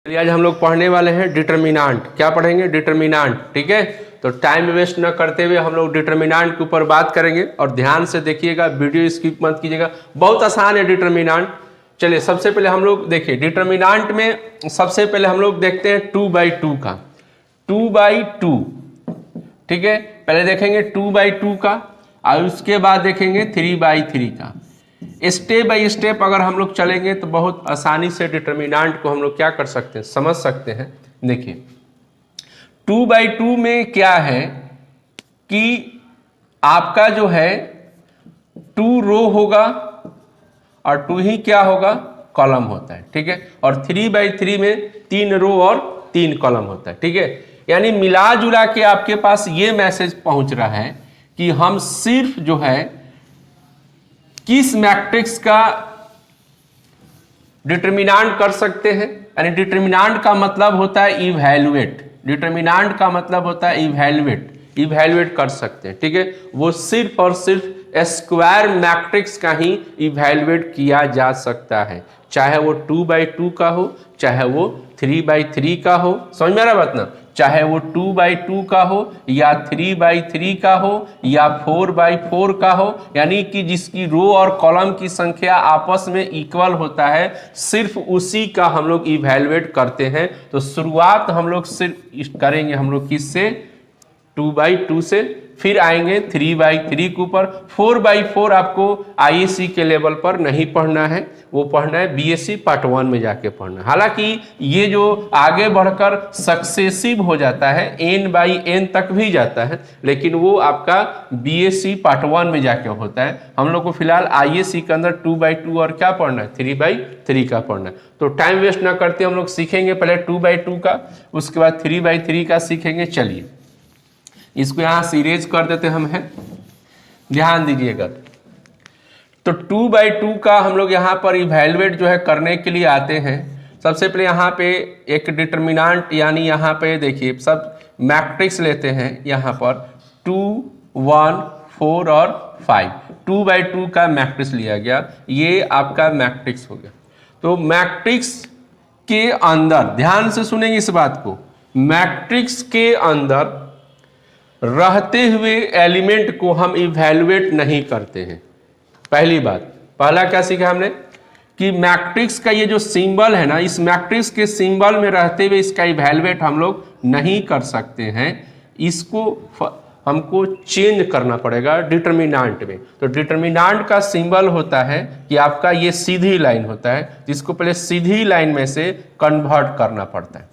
चलिए आज हम लोग पढ़ने वाले हैं डिटर्मिनांट। क्या पढ़ेंगे? डिटर्मिनांट। ठीक है, तो टाइम वेस्ट न करते हुए हम लोग डिटर्मिनांट के ऊपर बात करेंगे और ध्यान से देखिएगा, वीडियो स्किप मत कीजिएगा, बहुत आसान है डिटर्मिनांट। चलिए सबसे पहले हम लोग देखिए डिटर्मिनांट में सबसे पहले हम लोग देखते हैं 2/2 का 2/2। ठीक है, पहले देखेंगे 2/2 का और उसके बाद देखेंगे 3/3 का। स्टेप बाय स्टेप अगर हम लोग चलेंगे तो बहुत आसानी से डिटर्मिनांट को हम लोग क्या कर सकते हैं, समझ सकते हैं। देखिए 2/2 में क्या है कि आपका जो है 2 रो होगा और 2 ही क्या होगा, कॉलम होता है। ठीक है, और 3/3 में 3 रो और 3 कॉलम होता है। ठीक है, यानी मिला जुला के आपके पास ये मैसेज पहुंच रहा है कि हम सिर्फ जो है किस मैट्रिक्स का डिटर्मिनांट कर सकते हैं। यानी डिटर्मिनांट का मतलब होता है इवैल्यूएट, डिटर्मिनांट का मतलब होता है इवैल्यूएट कर सकते हैं। ठीक है, वो सिर्फ और सिर्फ स्क्वायर मैट्रिक्स का ही इवैल्यूएट किया जा सकता है, चाहे वो 2/2 का हो, चाहे वो 3/3 का हो। समझ में आ रहा बात ना? चाहे वो 2/2 का हो या 3/3 का हो या 4/4 का हो, यानी कि जिसकी रो और कॉलम की संख्या आपस में इक्वल होता है, सिर्फ उसी का हम लोग इवैल्यूएट करते हैं। तो शुरुआत हम लोग सिर्फ करेंगे हम लोग किससे, 2/2 से, फिर आएंगे 3/3 के ऊपर। 4/4 आपको आईएससी के लेवल पर नहीं पढ़ना है, वो पढ़ना है बीएससी पार्ट 1 में जाके पढ़ना है। हालांकि ये जो आगे बढ़कर सक्सेसिव हो जाता है, n/n तक भी जाता है, लेकिन वो आपका बीएससी पार्ट 1 में जाके होता है। हम लोग को फिलहाल आईएससी के अंदर 2/2 और क्या पढ़ना है, 3/3 का पढ़ना है। तो टाइम वेस्ट ना करते हम लोग सीखेंगे पहले 2/2 का, उसके बाद 3/3 का सीखेंगे। चलिए इसको यहाँ से इरेज कर देते हम हैं, ध्यान दीजिएगा। तो 2/2 का हम लोग यहाँ पर इवैल्यूएट जो है करने के लिए आते हैं। सबसे पहले यहाँ पे एक डिटर्मिनांट, यानी यहाँ पे देखिए सब मैट्रिक्स लेते हैं। यहाँ पर 2, 1, 4 और 5, 2/2 का मैट्रिक्स लिया गया, ये आपका मैट्रिक्स हो गया। तो मैट्रिक्स के अंदर ध्यान से सुनेंगे इस बात को, मैट्रिक्स के अंदर रहते हुए एलिमेंट को हम इवैल्यूएट नहीं करते हैं। पहली बात, पहला क्या सीखा हमने कि मैट्रिक्स का ये जो सिंबल है ना, इस मैट्रिक्स के सिंबल में रहते हुए इसका इवैल्यूएट हम लोग नहीं कर सकते हैं। इसको हमको चेंज करना पड़ेगा डिटर्मिनांट में। तो डिटर्मिनांट का सिंबल होता है कि आपका ये सीधी लाइन होता है, जिसको पहले सीधी लाइन में से कन्वर्ट करना पड़ता है।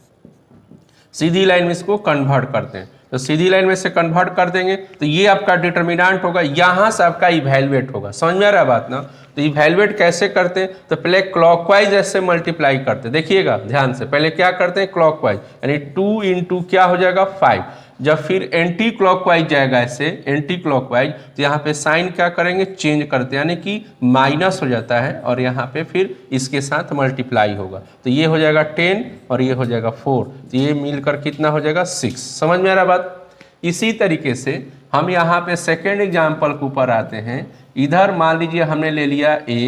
सीधी लाइन में इसको कन्वर्ट करते हैं, तो सीधी लाइन में से कन्वर्ट कर देंगे तो ये आपका डिटर्मिनांट होगा, यहाँ से आपका इवैल्यूएट होगा। समझ में आ रहा है बात ना? तो इवैल्यूएट कैसे करते हैं, तो पहले क्लॉकवाइज ऐसे मल्टीप्लाई करते हैं। देखिएगा ध्यान से, पहले क्या करते हैं, क्लॉकवाइज, यानी 2 × क्या हो जाएगा, 5। जब फिर एंटी क्लॉकवाइज जाएगा, ऐसे एंटी क्लॉकवाइज, तो यहाँ पे साइन क्या करेंगे, चेंज करते हैं, यानी कि माइनस हो जाता है और यहाँ पे फिर इसके साथ मल्टीप्लाई होगा। तो ये हो जाएगा 10 और ये हो जाएगा 4, तो ये मिलकर कितना हो जाएगा, 6। समझ में आ रहा बात? इसी तरीके से हम यहाँ पे सेकेंड एग्जाम्पल के ऊपर आते हैं। इधर मान लीजिए हमने ले लिया A,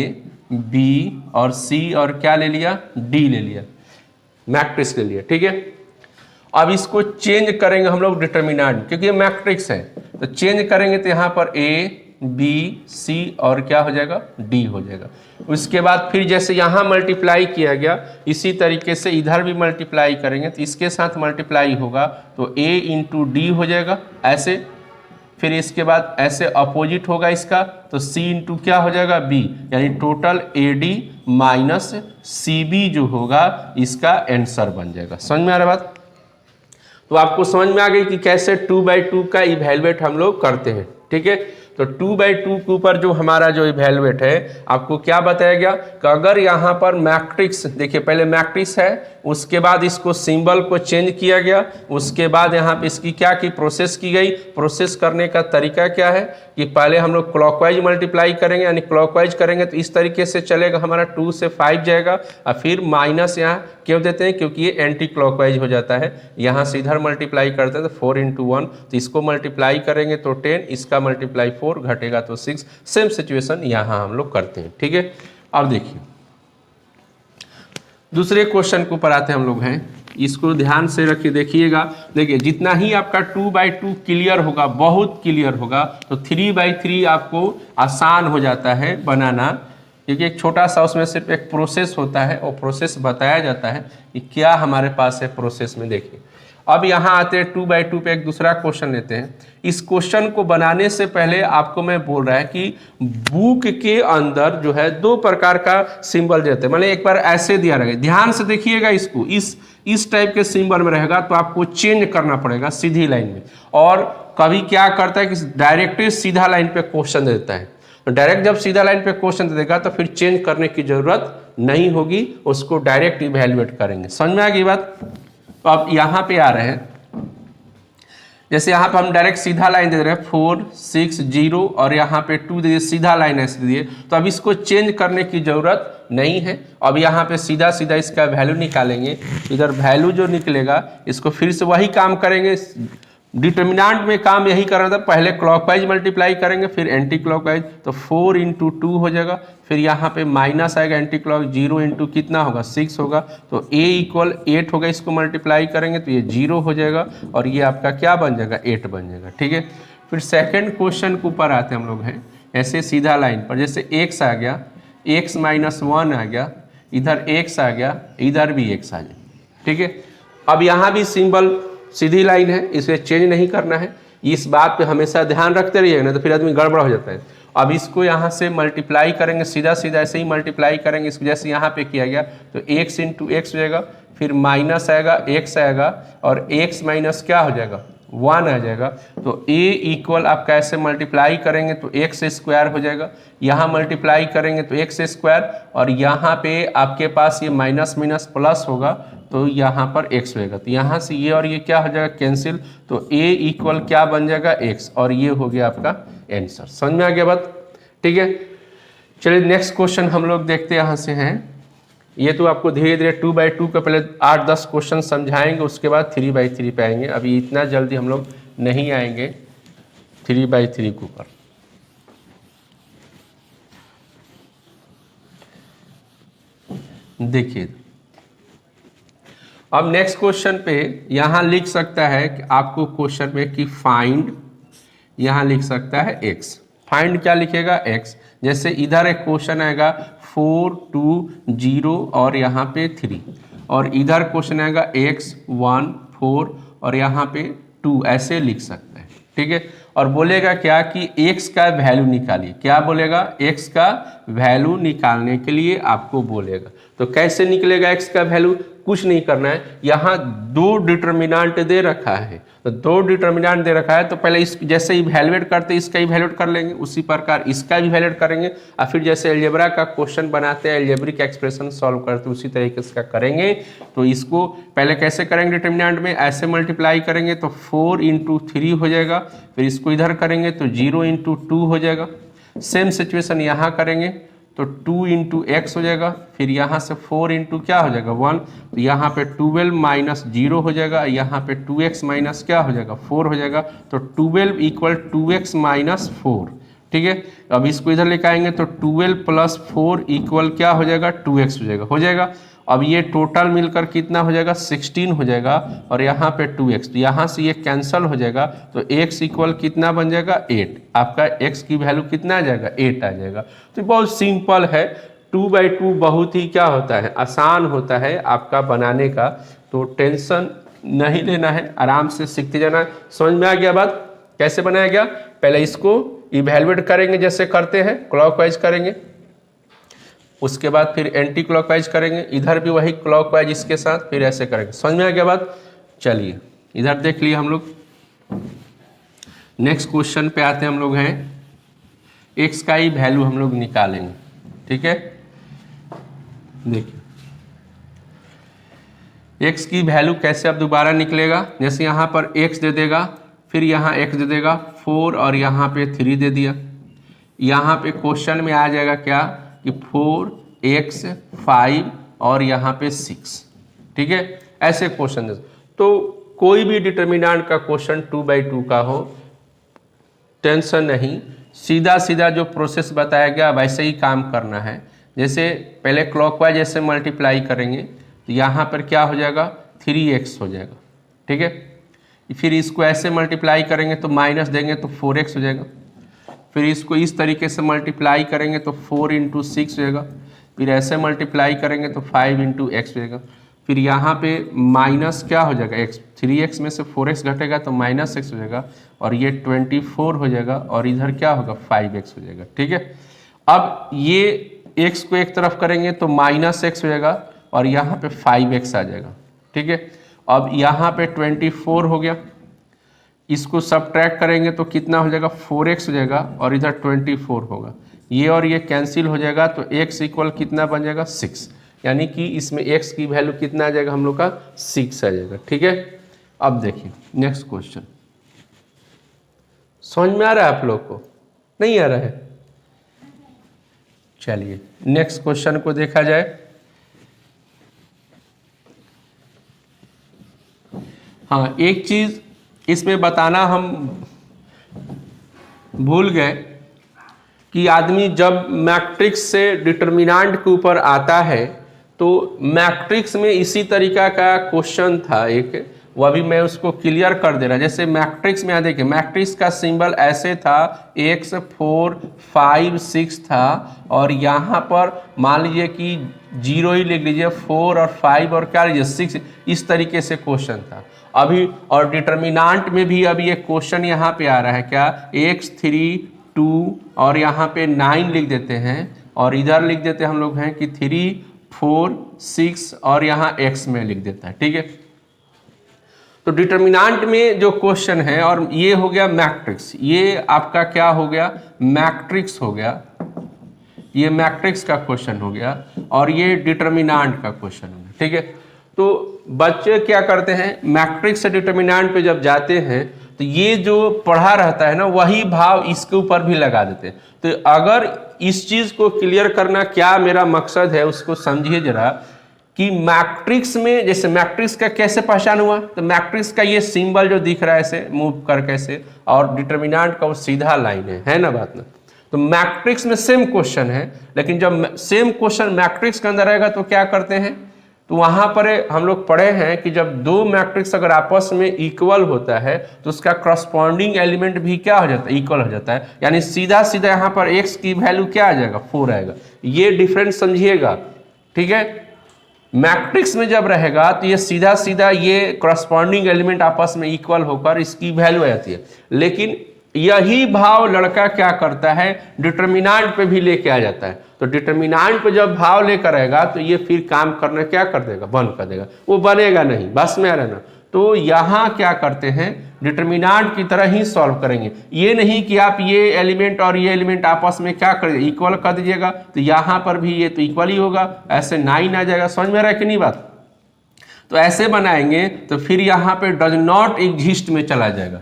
B और C और क्या ले लिया, D ले लिया, मैट्रिक्स ले लिया। ठीक है, अब इसको चेंज करेंगे हम लोग डिटर्मिनांट, क्योंकि ये मैट्रिक्स है, तो चेंज करेंगे तो यहाँ पर A, B, C और क्या हो जाएगा, D हो जाएगा। उसके बाद फिर जैसे यहाँ मल्टीप्लाई किया गया, इसी तरीके से इधर भी मल्टीप्लाई करेंगे तो इसके साथ मल्टीप्लाई होगा, तो A × D हो जाएगा ऐसे। फिर इसके बाद ऐसे अपोजिट होगा इसका, तो C × क्या हो जाएगा, B, यानी टोटल AD माइनस CB जो होगा इसका आंसर बन जाएगा। समझ में आ रहा बात? तो आपको समझ में आ गई कि कैसे 2/2 का इवैल्यूएट हम लोग करते हैं। ठीक है, तो 2/2 के ऊपर जो हमारा जो इवैल्यूएट है, आपको क्या बताया गया कि अगर यहाँ पर मैट्रिक्स, देखिए पहले मैट्रिक्स है, उसके बाद इसको सिंबल को चेंज किया गया, उसके बाद यहाँ पे इसकी क्या की प्रोसेस की गई। प्रोसेस करने का तरीका क्या है कि पहले हम लोग क्लॉकवाइज मल्टीप्लाई करेंगे, यानी क्लॉकवाइज करेंगे तो इस तरीके से चलेगा, हमारा 2 से 5 जाएगा और फिर माइनस यहाँ क्यों देते हैं, क्योंकि ये एंटी क्लॉकवाइज हो जाता है। यहाँ से इधर मल्टीप्लाई करते हैं तो 4 × 1, तो इसको मल्टीप्लाई करेंगे तो 10, इसका मल्टीप्लाई 4 घटेगा तो 6। सेम सिचुएशन यहाँ हम लोग करते हैं। ठीक है, अब देखिए दूसरे क्वेश्चन के ऊपर आते हम लोग हैं, इसको ध्यान से रखिए, देखिएगा। देखिए जितना ही आपका 2/2 क्लियर होगा, बहुत क्लियर होगा, तो 3/3 आपको आसान हो जाता है बनाना, क्योंकि एक छोटा सा उसमें सिर्फ एक प्रोसेस होता है और प्रोसेस बताया जाता है कि क्या हमारे पास है प्रोसेस में। देखिए अब यहाँ आते हैं 2/2 पे एक दूसरा क्वेश्चन लेते हैं। इस क्वेश्चन को बनाने से पहले आपको मैं बोल रहा है कि बुक के अंदर जो है 2 प्रकार का सिंबल देते हैं। मतलब एक बार ऐसे दिया रहेगा, ध्यान से देखिएगा, इसको इस टाइप के सिंबल में रहेगा तो आपको चेंज करना पड़ेगा सीधी लाइन में। और कभी क्या करता है कि डायरेक्ट सीधा लाइन पे क्वेश्चन दे देता है, तो डायरेक्ट जब सीधा लाइन पे क्वेश्चन दे देगा तो फिर चेंज करने की जरूरत नहीं होगी, उसको डायरेक्ट इवैल्यूएट करेंगे। समझ में आ गई बात। तो अब यहाँ पे आ रहे हैं, जैसे यहाँ पे हम डायरेक्ट सीधा लाइन दे रहे हैं 4 6 0 और यहाँ पे 2 दे दिए, सीधा लाइन ऐसे दिए, तो अब इसको चेंज करने की जरूरत नहीं है। अब यहाँ पे सीधा सीधा इसका वैल्यू निकालेंगे, इधर वैल्यू जो निकलेगा इसको फिर से वही काम करेंगे। डिटर्मिनेंट में काम यही करना था, पहले क्लॉकवाइज मल्टीप्लाई करेंगे फिर एंटी क्लॉकवाइज, तो 4 × 2 हो जाएगा, फिर यहाँ पे माइनस आएगा एंटी क्लॉक, 0 × कितना होगा 6 होगा, तो a = 8 होगा, इसको मल्टीप्लाई करेंगे तो ये 0 हो जाएगा और ये आपका क्या बन जाएगा 8 बन जाएगा। ठीक है, फिर सेकेंड क्वेश्चन के ऊपर आते हम लोग हैं, ऐसे सीधा लाइन पर, जैसे x आ गया, x - 1 आ गया, इधर x आ गया, इधर भी x आ गया। ठीक है, अब यहाँ भी सिंबल सीधी लाइन है, इसे चेंज नहीं करना है, इस बात पे हमेशा ध्यान रखते रहिएगा, ना तो फिर आदमी गड़बड़ हो जाता है। अब इसको यहाँ से मल्टीप्लाई करेंगे, सीधा सीधा ऐसे ही मल्टीप्लाई करेंगे, इसको जैसे यहाँ पे किया गया तो x × x हो जाएगा, फिर माइनस आएगा, x आएगा और x माइनस क्या हो जाएगा 1 आ जाएगा। तो a = आप कैसे मल्टीप्लाई करेंगे तो x² हो जाएगा, यहाँ मल्टीप्लाई करेंगे तो x² और यहाँ पे आपके पास ये माइनस माइनस प्लस होगा तो यहाँ पर x होएगा, तो यहाँ से ये और ये क्या हो जाएगा कैंसिल, तो a = क्या बन जाएगा x, और ये हो गया आपका आंसर। समझ में आ गया बात। ठीक है, चलिए नेक्स्ट क्वेश्चन हम लोग देखते यहाँ से हैं। ये तो आपको धीरे धीरे 2/2 का पहले 8-10 क्वेश्चन समझाएंगे, उसके बाद 3/3 पे आएंगे। अभी इतना जल्दी हम लोग नहीं आएंगे 3/3 के ऊपर। देखिए अब नेक्स्ट क्वेश्चन पे यहाँ लिख सकता है कि आपको क्वेश्चन में कि फाइंड, यहाँ लिख सकता है x, फाइंड क्या लिखेगा x। जैसे इधर एक क्वेश्चन आएगा 4 2 0 और यहाँ पे 3, और इधर क्वेश्चन आएगा x 1 4 और यहाँ पे 2, ऐसे लिख सकते हैं। ठीक है, और बोलेगा क्या कि x का वैल्यू निकालिए, क्या बोलेगा x का वैल्यू निकालने के लिए आपको बोलेगा। तो कैसे निकलेगा x का वैल्यू, कुछ नहीं करना है, यहाँ 2 डिटर्मिनेंट दे रखा है, तो 2 डिटर्मिनेंट दे रखा है, तो पहले इस जैसे इवैल्यूएट करते इसका इवैल्यूएट कर लेंगे, उसी प्रकार इसका भी इवैल्यूएट करेंगे, और फिर जैसे अलजेब्रा का क्वेश्चन बनाते हैं, अलजेब्रिक एक्सप्रेशन सॉल्व करते हैं, उसी तरीके से करेंगे। तो इसको पहले कैसे करेंगे, डिटर्मिनेंट में ऐसे मल्टीप्लाई करेंगे तो 4 × 3 हो जाएगा, फिर इसको इधर करेंगे तो 0 × 2 हो जाएगा। सेम सिचुएशन यहाँ करेंगे तो 2 × x हो जाएगा, फिर यहाँ से 4 × क्या हो जाएगा 1, तो यहाँ पे 12 - 0 हो जाएगा, यहाँ पे 2x माइनस क्या हो जाएगा 4 हो जाएगा, तो 12 = 2x - 4। ठीक है, अब इसको इधर लेकर आएंगे तो 12 + 4 = क्या हो जाएगा 2x हो जाएगा। अब ये टोटल मिलकर कितना हो जाएगा 16 हो जाएगा, और यहाँ पे 2x, तो यहाँ से ये कैंसल हो जाएगा, तो x = कितना बन जाएगा 8, आपका x की वैल्यू कितना आ जाएगा 8 आ जाएगा। तो बहुत सिंपल है, 2/2 बहुत ही क्या होता है आसान होता है आपका बनाने का, तो टेंशन नहीं लेना है, आराम से सीखते जाना है। समझ में आ गया बात कैसे बनाया गया। पहले इसको इवैल्यूएट करेंगे, जैसे करते हैं क्लॉकवाइज करेंगे, उसके बाद फिर एंटी क्लॉकवाइज करेंगे, इधर भी वही क्लॉकवाइज इसके साथ, फिर ऐसे करेंगे। समझ में आ गया बात। चलिए इधर देख लिए हम लोग, नेक्स्ट क्वेश्चन पे आते हैं हम लोग हैं, x का ही वैल्यू हम लोग निकालेंगे। ठीक है, देखिए x की वैल्यू कैसे अब दोबारा निकलेगा, जैसे यहाँ पर x दे देगा, फिर यहाँ x दे देगा 4 और यहाँ पे 3 दे दिया, यहाँ पे क्वेश्चन में आ जाएगा क्या कि 4x 5 और यहाँ पे 6। ठीक है, ऐसे क्वेश्चन तो कोई भी डिटर्मिनेंट का क्वेश्चन 2/2 का हो, टेंशन नहीं, सीधा सीधा जो प्रोसेस बताया गया वैसे ही काम करना है। जैसे पहले क्लॉकवाइज ऐसे मल्टीप्लाई करेंगे, तो यहाँ पर क्या हो जाएगा 3x हो जाएगा, ठीक है। फिर इसको ऐसे मल्टीप्लाई करेंगे तो माइनस देंगे तो 4x हो जाएगा। फिर इसको इस तरीके से मल्टीप्लाई करेंगे तो 4 × 6 हो जाएगा। फिर ऐसे मल्टीप्लाई करेंगे तो 5 × x हो जाएगा। फिर यहाँ पे माइनस क्या हो जाएगा x, 3x में से 4x घटेगा तो -x हो जाएगा और ये 24 हो जाएगा और इधर क्या होगा 5x हो जाएगा, ठीक है। अब ये x को एक तरफ करेंगे तो -x हो जाएगा और यहाँ पे 5x आ जाएगा, ठीक है। अब यहाँ पे 24 हो गया, इसको सब्ट्रैक्ट करेंगे तो कितना हो जाएगा 4x हो जाएगा और इधर 24 होगा, ये और ये कैंसिल हो जाएगा तो x इक्वल कितना बन जाएगा 6, यानी कि इसमें x की वैल्यू कितना आ जाएगा हम लोग का 6 आ जाएगा, ठीक है। अब देखिए नेक्स्ट क्वेश्चन, समझ में आ रहा है आप लोग को, नहीं आ रहा है? चलिए नेक्स्ट क्वेश्चन को देखा जाए। हाँ, एक चीज इसमें बताना हम भूल गए कि आदमी जब मैट्रिक्स से डिटर्मिनेंट के ऊपर आता है तो मैट्रिक्स में इसी तरीका का क्वेश्चन था एक, वह भी मैं उसको क्लियर कर दे रहा। जैसे मैट्रिक्स में देखिए, मैट्रिक्स का सिंबल ऐसे था, x 4 5 6 था और यहाँ पर मान लीजिए कि 0 ही लिख लीजिए, 4 और 5 और क्या लीजिए 6, इस तरीके से क्वेश्चन था अभी। और डिटर्मिनेंट में भी अभी एक क्वेश्चन यहाँ पे आ रहा है, क्या x 3 2 और यहाँ पे 9 लिख देते हैं और इधर लिख देते हैं हम लोग हैं कि 3 4 6 और यहाँ x में लिख देता है, ठीक है। तो डिटर्मिनेंट में जो क्वेश्चन है, और ये हो गया मैट्रिक्स, ये आपका क्या हो गया मैट्रिक्स हो गया, ये मैट्रिक्स का क्वेश्चन हो गया और ये डिटर्मिनेंट का क्वेश्चन हो गया, ठीक है। तो बच्चे क्या करते हैं, मैट्रिक्स से डिटर्मिनेंट पे जब जाते हैं तो ये जो पढ़ा रहता है ना, वही भाव इसके ऊपर भी लगा देते हैं। तो अगर इस चीज को क्लियर करना क्या मेरा मकसद है उसको समझिए जरा, कि मैट्रिक्स में, जैसे मैट्रिक्स का कैसे पहचान हुआ, तो मैट्रिक्स का ये सिंबल जो दिख रहा है ऐसे मूव कर कैसे, और डिटर्मिनेंट का वो सीधा लाइन है ना बात ना। तो मैट्रिक्स में सेम क्वेश्चन है, लेकिन जब सेम क्वेश्चन मैट्रिक्स के अंदर रहेगा तो क्या करते हैं, तो वहां पर हम लोग पढ़े हैं कि जब दो मैट्रिक्स अगर आपस में इक्वल होता है तो उसका करस्पॉन्डिंग एलिमेंट भी क्या हो जाता है, इक्वल हो जाता है। यानी सीधा सीधा यहाँ पर x की वैल्यू क्या आ जाएगा 4 आएगा। ये डिफरेंस समझिएगा, ठीक है। मैट्रिक्स में जब रहेगा तो ये सीधा सीधा ये करस्पॉन्डिंग एलिमेंट आपस में इक्वल होकर इसकी वैल्यू आ जाती है। लेकिन यही भाव लड़का क्या करता है, डिटर्मिनेंट पे भी लेके आ जाता है। तो डिटर्मिनेंट पे जब भाव लेकर आएगा तो ये फिर काम करना क्या कर देगा, बंद कर देगा, वो बनेगा नहीं, बस में आ रहा ना। तो यहाँ क्या करते हैं, डिटर्मिनेंट की तरह ही सॉल्व करेंगे। ये नहीं कि आप ये एलिमेंट और ये एलिमेंट आपस में क्या कर इक्वल कर दीजिएगा, तो यहाँ पर भी ये तो इक्वल ही होगा, ऐसे 9 आ जाएगा। समझ में आ रहा है कि नहीं बात? तो ऐसे बनाएंगे तो फिर यहाँ पे डज नॉट एग्जिस्ट में चला जाएगा।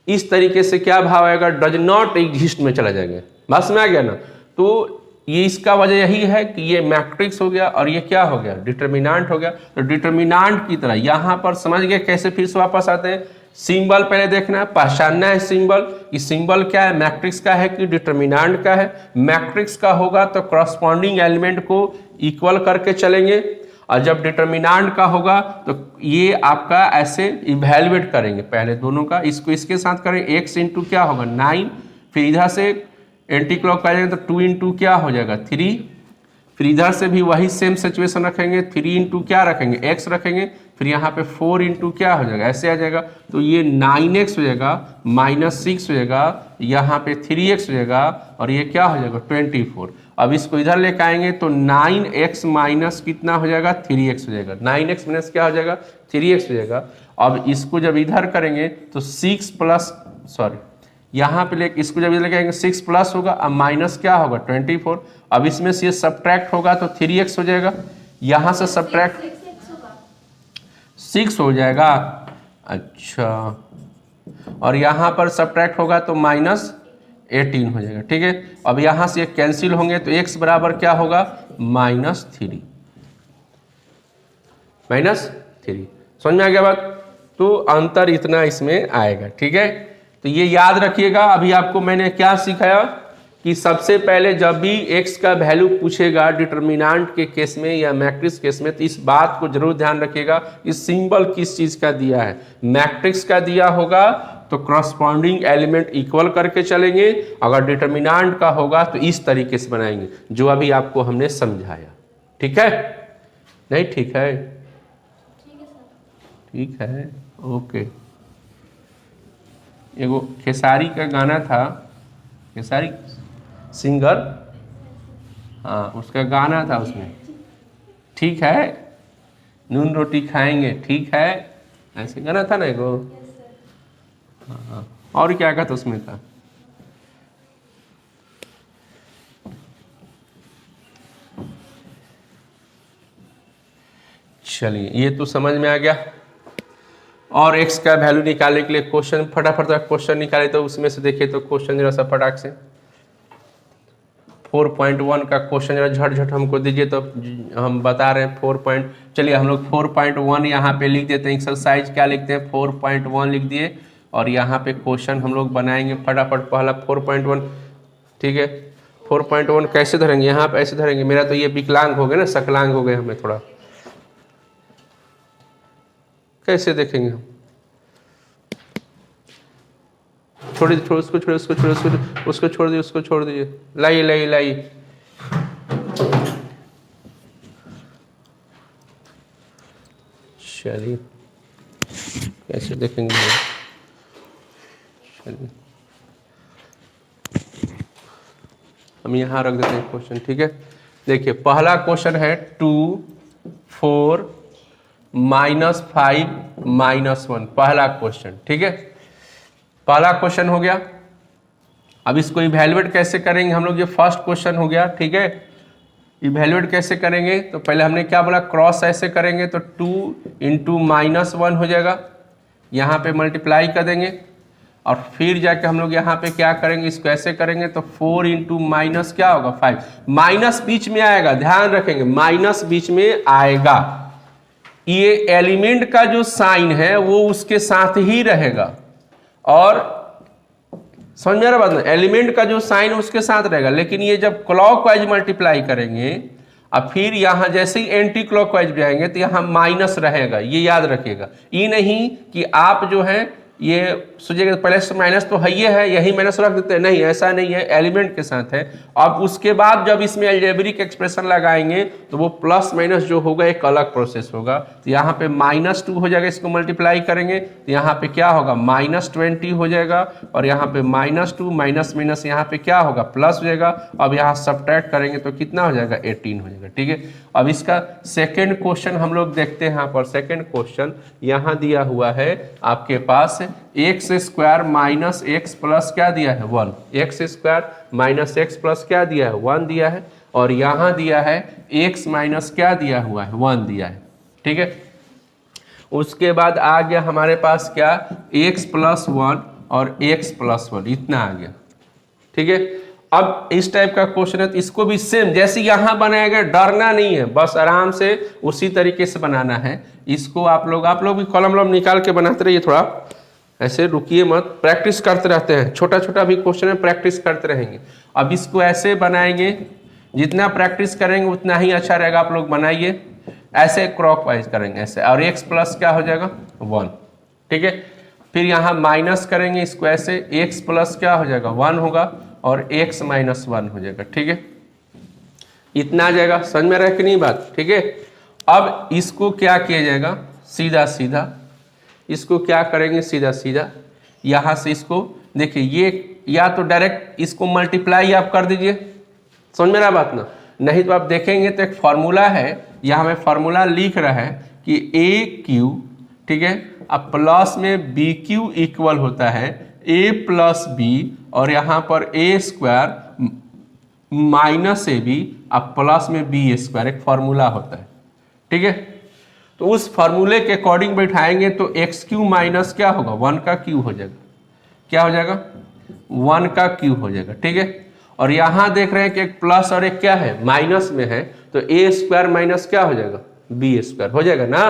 इस तरीके से क्या भाव आएगा, डज नॉट एग्जिस्ट में चला जाएगा। बस में आ गया ना। तो ये इसका वजह यही है कि ये मैट्रिक्स हो गया और ये क्या हो गया, डिटर्मिनेंट हो गया। तो डिटर्मिनेंट की तरह यहाँ पर समझ गए कैसे फिर से वापस आते हैं। सिंबल पहले देखना है, पहचानना है सिंबल, कि सिंबल क्या है, मैट्रिक्स का है कि डिटर्मिनेंट का है। मैट्रिक्स का होगा तो करस्पॉन्डिंग एलिमेंट को इक्वल करके चलेंगे, और जब डिटर्मिनेंट का होगा तो ये आपका ऐसे इवैल्यूएट करेंगे पहले दोनों का, इसको इसके साथ करेंगे, x इंटू क्या होगा 9, फिर इधर से एंटी क्लॉक करेंगे तो 2 इंटू क्या हो जाएगा 3, फिर इधर से भी वही सेम सिचुएशन रखेंगे, 3 इंटू क्या रखेंगे x रखेंगे, फिर यहाँ पे 4 इंटू क्या हो जाएगा, ऐसे आ जाएगा। तो ये 9x हो जाएगा, -6 हो जाएगा, यहाँ पे 3x हो जाएगा और ये क्या हो जाएगा 24। अब इसको इधर लेकर आएंगे तो 9x माइनस कितना हो जाएगा 3x हो जाएगा, 9x माइनस क्या हो जाएगा 3x हो जाएगा। अब इसको जब इधर करेंगे तो 6 प्लस यहाँ पे ले इसको जब लेके आएंगे 6 प्लस होगा, अब माइनस क्या होगा 24। अब इसमें से ये सब्ट्रैक्ट होगा तो 3x हो जाएगा, यहाँ से सब्ट्रैक्ट 6 हो जाएगा। अच्छा, और यहाँ पर सब्ट्रैक्ट होगा तो -18 हो जाएगा, ठीक है। अब यहाँ से कैंसिल होंगे तो x बराबर क्या होगा -3। समझ में आ गया बात? तो अंतर इतना इसमें आएगा, ठीक है। तो ये याद रखिएगा। अभी आपको मैंने क्या सिखाया कि सबसे पहले जब भी x का वैल्यू पूछेगा डिटर्मिनेंट के केस में या मैट्रिक्स केस में, तो इस बात को जरूर ध्यान रखिएगा इस सिंबल किस चीज का दिया है। मैट्रिक्स का दिया होगा तो करस्पॉन्डिंग एलिमेंट इक्वल करके चलेंगे, अगर डिटर्मिनेंट का होगा तो इस तरीके से बनाएंगे जो अभी आपको हमने समझाया। ठीक है? नहीं ठीक है? ठीक है, ओके। एगो खेसारी का गाना था, खेसारी सिंगर, हाँ उसका गाना था उसमें, ठीक है नून रोटी खाएंगे, ठीक है, ऐसे गाना था ना एगो। हाँ, और क्या था उसमें था? चलिए ये तो समझ में आ गया। और x का वैल्यू निकालने के लिए क्वेश्चन फटाफट क्वेश्चन निकाले, तो उसमें से देखिए तो क्वेश्चन जरा सा फटाक से 4.1 का क्वेश्चन जरा झट हमको दीजिए, तो हम बता रहे हैं 4. चलिए हम लोग 4.1 यहाँ पे लिख देते हैं। एक्सरसाइज क्या लिखते हैं? 4.1 लिख दिए, और यहाँ पे क्वेश्चन हम लोग बनाएंगे फटाफट। पहला 4.1, ठीक है। 4.1 कैसे धरेंगे? यहाँ पे ऐसे धरेंगे। मेरा तो ये विकलांग हो गए ना, सकलांग हो गए हमें थोड़ा, कैसे देखेंगे हम? छोड़िए, उसको छोड़िए, उसको छोड़िए, उसको छोड़ दीजिए, उसको छोड़ दीजिए। लाइए चलिए कैसे देखेंगे? चलिए हम यहाँ रख देते हैं क्वेश्चन, ठीक है। देखिए पहला क्वेश्चन है 2, 4, -5, -1, पहला क्वेश्चन, ठीक है। पहला क्वेश्चन हो गया। अब इसको इवैल्यूएट कैसे करेंगे हम लोग? ये फर्स्ट क्वेश्चन हो गया, ठीक है। इवैल्यूएट कैसे करेंगे? तो पहले हमने क्या बोला, क्रॉस ऐसे करेंगे तो 2 × -1 हो जाएगा, यहाँ पे मल्टीप्लाई कर देंगे, और फिर जाके हम लोग यहाँ पे क्या करेंगे, इसको ऐसे करेंगे तो 4 × क्या होगा 5, माइनस बीच में आएगा, ध्यान रखेंगे माइनस बीच में आएगा। ये एलिमेंट का जो साइन है वो उसके साथ ही रहेगा, और समझ में आ रहा बात ना, एलिमेंट का जो साइन उसके साथ रहेगा। लेकिन ये जब क्लॉकवाइज मल्टीप्लाई करेंगे, अब फिर यहाँ जैसे ही एंटी क्लॉकवाइज जाएंगे तो यहाँ माइनस रहेगा, ये याद रखिएगा। ये नहीं कि आप जो है ये सोचिएगा प्लस माइनस तो है, ये है यही माइनस रख देते हैं, नहीं ऐसा नहीं है, एलिमेंट के साथ है। अब उसके बाद जब इसमें अलजेब्रिक एक्सप्रेशन लगाएंगे तो वो प्लस माइनस जो होगा एक अलग प्रोसेस होगा। तो यहाँ पे -2 हो जाएगा, इसको मल्टीप्लाई करेंगे तो यहाँ पे क्या होगा -20 हो जाएगा, और यहाँ पे -2 माइनस यहाँ पे क्या होगा प्लस हो जाएगा। अब यहाँ सब्ट्रैक्ट करेंगे तो कितना हो जाएगा 18 हो जाएगा, ठीक है। अब इसका सेकेंड क्वेश्चन हम लोग देखते हैं। यहाँ पर सेकेंड क्वेश्चन यहाँ दिया हुआ है आपके पास, x² - x प्लस क्या दिया है 1, x² - x प्लस क्या दिया है 1 दिया है, और यहाँ दिया है x माइनस क्या दिया हुआ है 1 दिया है, ठीक है। उसके बाद आ गया हमारे पास क्या, x + 1 और x + 1, इतना आ गया, ठीक है। अब इस टाइप का क्वेश्चन है तो इसको भी सेम जैसे यहाँ बनाया गया, डरना नहीं है, बस आराम से उसी तरीके से बनाना है इसको। आप लोग भी कॉलम निकाल के बनाते रहिए, थोड़ा ऐसे रुकिए मत, प्रैक्टिस करते रहते हैं। छोटा छोटा भी क्वेश्चन है, प्रैक्टिस करते रहेंगे। अब इसको ऐसे बनाएंगे, जितना प्रैक्टिस करेंगे उतना ही अच्छा रहेगा। आप लोग बनाइए ऐसे, क्लॉकवाइज करेंगे ऐसे, और x प्लस क्या हो जाएगा 1, ठीक है। फिर यहाँ माइनस करेंगे इसको ऐसे, x प्लस क्या हो जाएगा 1 होगा, और x - 1 हो जाएगा, ठीक है। इतना आ जाएगा, समझ में रहे कि नहीं बात, ठीक है। अब इसको क्या किया जाएगा, सीधा सीधा इसको क्या करेंगे, सीधा सीधा यहाँ से इसको देखिए, ये या तो डायरेक्ट इसको मल्टीप्लाई आप कर दीजिए, समझ में रहा बात ना, नहीं तो आप देखेंगे तो एक फार्मूला है, यहाँ में फार्मूला लिख रहा है कि AQ, ठीक है, अब प्लस में BQ इक्वल होता है A + B, और यहाँ पर A² - AB अब प्लस में B², एक फार्मूला होता है, ठीक है। तो उस फार्मूले के अकॉर्डिंग बैठाएंगे तो XQ माइनस क्या होगा 1 का Q हो जाएगा, क्या हो जाएगा 1 का Q हो जाएगा, ठीक है। और यहाँ देख रहे हैं कि एक प्लस और एक क्या है माइनस में है, तो A² माइनस क्या हो जाएगा B² हो जाएगा ना,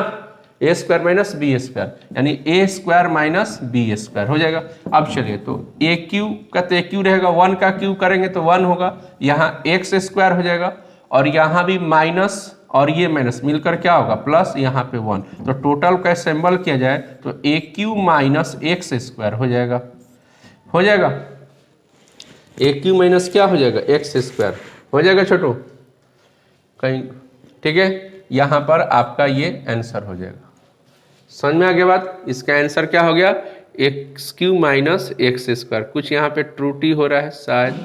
ए स्क्वायर माइनस बी स्क्वायर, यानी ए स्क्वायर माइनस बी स्क्वायर हो जाएगा। अब चलिए तो ए क्यू का तो ए क्यू रहेगा, 1 का क्यू करेंगे तो 1 होगा, यहाँ एक्स स्क्वायर हो जाएगा और यहाँ भी माइनस और ये माइनस मिलकर क्या होगा प्लस, यहाँ पे 1। तो टोटल का सिंबल किया जाए तो ए क्यू माइनस एक्स स्क्वायर हो जाएगा, हो जाएगा ए क्यू माइनस क्या हो जाएगा एक्स स्क्वायर हो जाएगा छोटू कहीं, ठीक है। यहाँ पर आपका ये आंसर हो जाएगा। समझ में आ गया बात? इसका आंसर क्या हो गया x Q minus x square. कुछ यहाँ पे त्रुटि हो रहा है शायद,